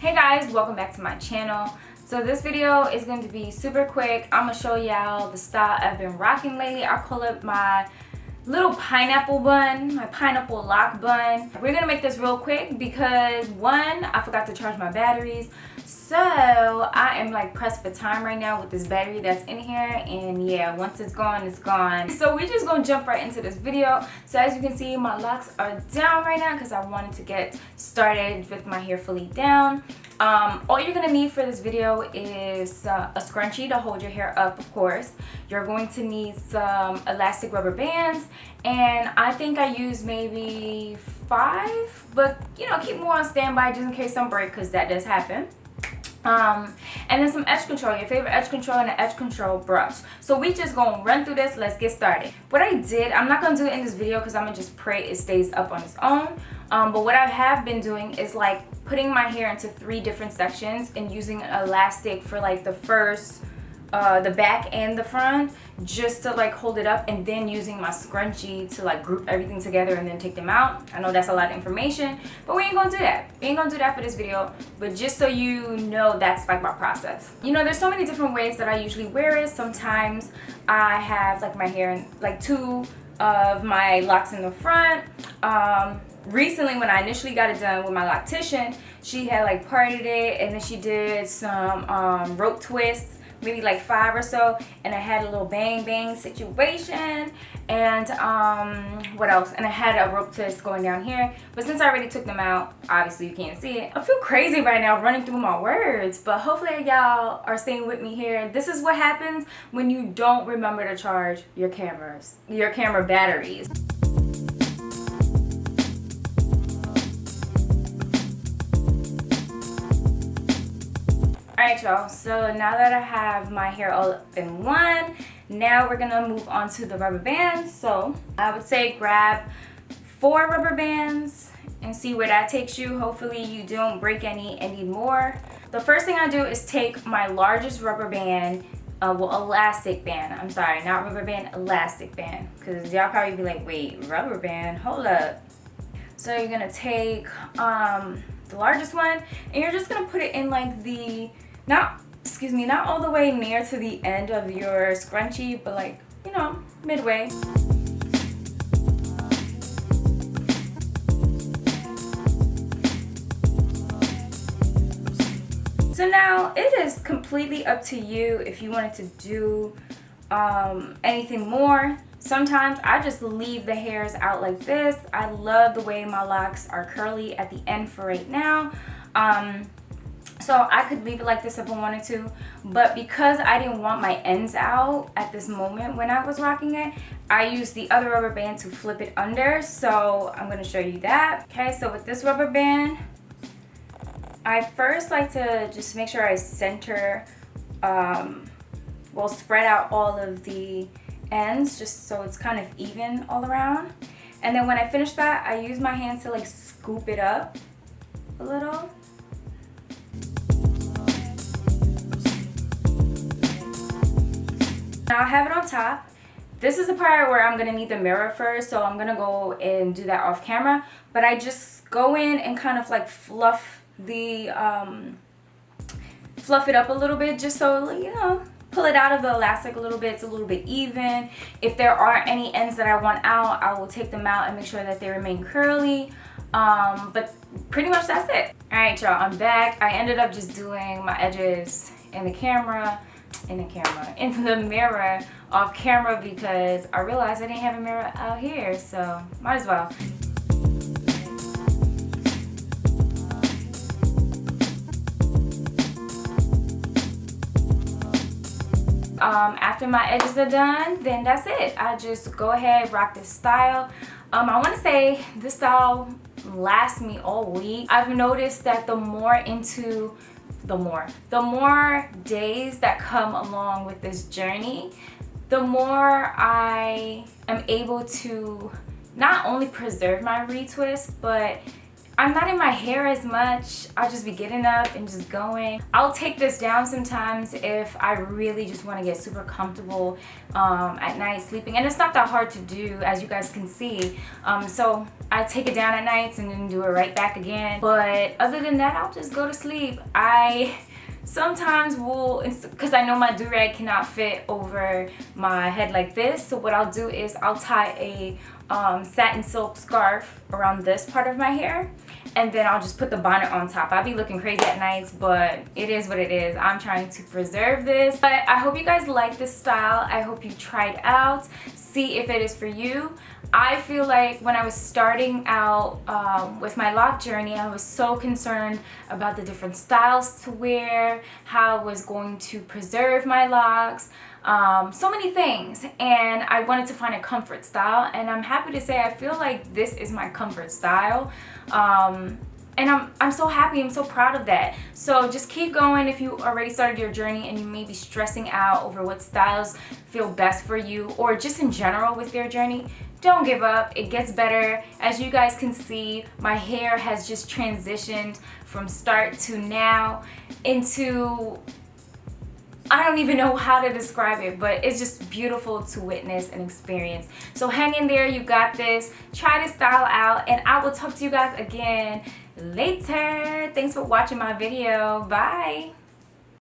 Hey guys, welcome back to my channel. So this video is going to be super quick. I'm going to show y'all the style I've been rocking lately. I call it my little pineapple bun, my pineapple loc bun. We're going to make this real quick because one, I forgot to charge my batteries. So I am like pressed for time right now with this battery that's in here, and yeah, once it's gone, it's gone. So we're just gonna jump right into this video. So as you can see, my locks are down right now because I wanted to get started with my hair fully down. All you're gonna need for this video is a scrunchie to hold your hair up, of course. You're going to need some elastic rubber bands, and I think I used maybe 5, but you know, keep more on standby just in case some break, because that does happen. And then some edge control, your favorite edge control, and an edge control brush. So we just gonna run through this. Let's get started. What I did, I'm not gonna do it in this video because I'm gonna just pray it stays up on its own. But what I have been doing is like putting my hair into 3 different sections and using an elastic for like the first, the back and the front, just to like hold it up, and then using my scrunchie to like group everything together and then take them out. I know that's a lot of information, but we ain't gonna do that. We ain't gonna do that for this video, but just so you know, that's like my process. You know, there's so many different ways that I usually wear it. Sometimes I have like my hair in like 2 of my locks in the front. Recently, when I initially got it done with my loctician, she had like parted it, and then she did some rope twists, maybe like 5 or so, and I had a little bang bang situation, and what else, and I had a rope twist going down here. But since I already took them out, obviously you can't see it. I feel crazy right now running through my words, but hopefully y'all are staying with me here. This is what happens when you don't remember to charge your camera batteries. Alright y'all, so now that I have my hair all up in one, now we're gonna move on to the rubber bands. So I would say grab 4 rubber bands and see where that takes you. Hopefully you don't break any and need more. The first thing I do is take my largest rubber band, elastic band. I'm sorry, not rubber band, elastic band. Because y'all probably be like, wait, rubber band, hold up. So you're gonna take the largest one, and you're just gonna put it in like the, not all the way near to the end of your scrunchie, but like, you know, midway. So now it is completely up to you if you wanted to do anything more. Sometimes I just leave the hairs out like this. I love the way my locks are curly at the end for right now. So I could leave it like this if I wanted to, but because I didn't want my ends out at this moment when I was rocking it, I used the other rubber band to flip it under. So I'm going to show you that. Okay, so with this rubber band, I first like to just make sure I center, spread out all of the ends just so it's kind of even all around. And then when I finish that, I use my hands to like scoop it up a little. Now I have it on top. This is the part where I'm gonna need the mirror first, so I'm gonna go and do that off camera. But I just go in and kind of like fluff it up a little bit, just so, you know, pull it out of the elastic a little bit. It's a little bit even. If there are any ends that I want out, I will take them out and make sure that they remain curly. But pretty much that's it. All right, y'all, I'm back. I ended up just doing my edges in the mirror off camera because I realized I didn't have a mirror out here, so might as well. After my edges are done, then that's it. I just go ahead, rock this style. I want to say this style lasts me all week. I've noticed that the more days that come along with this journey, the more I am able to not only preserve my retwist, but I'm not in my hair as much. I'll just be getting up and just going. I'll take this down sometimes if I really just want to get super comfortable at night sleeping. And it's not that hard to do, as you guys can see. So I take it down at nights and then do it right back again. But other than that, I'll just go to sleep. I sometimes will, because I know my do-rag cannot fit over my head like this, so what I'll do is I'll tie a satin silk scarf around this part of my hair, and then I'll just put the bonnet on top. I'll be looking crazy at nights, but it is what it is. I'm trying to preserve this. But I hope you guys like this style. I hope you try it out, see if it is for you. I feel like when I was starting out with my loc journey, I was so concerned about the different styles to wear, how I was going to preserve my locks, so many things, and I wanted to find a comfort style, and I'm happy to say I feel like this is my comfort style. And I'm so happy, I'm so proud of that. So just keep going if you already started your journey and you may be stressing out over what styles feel best for you, or just in general with your journey. Don't give up, it gets better. As you guys can see, my hair has just transitioned from start to now into, I don't even know how to describe it, but it's just beautiful to witness and experience. So hang in there, you got this. Try this style out, and I will talk to you guys again later. Thanks for watching my video. Bye.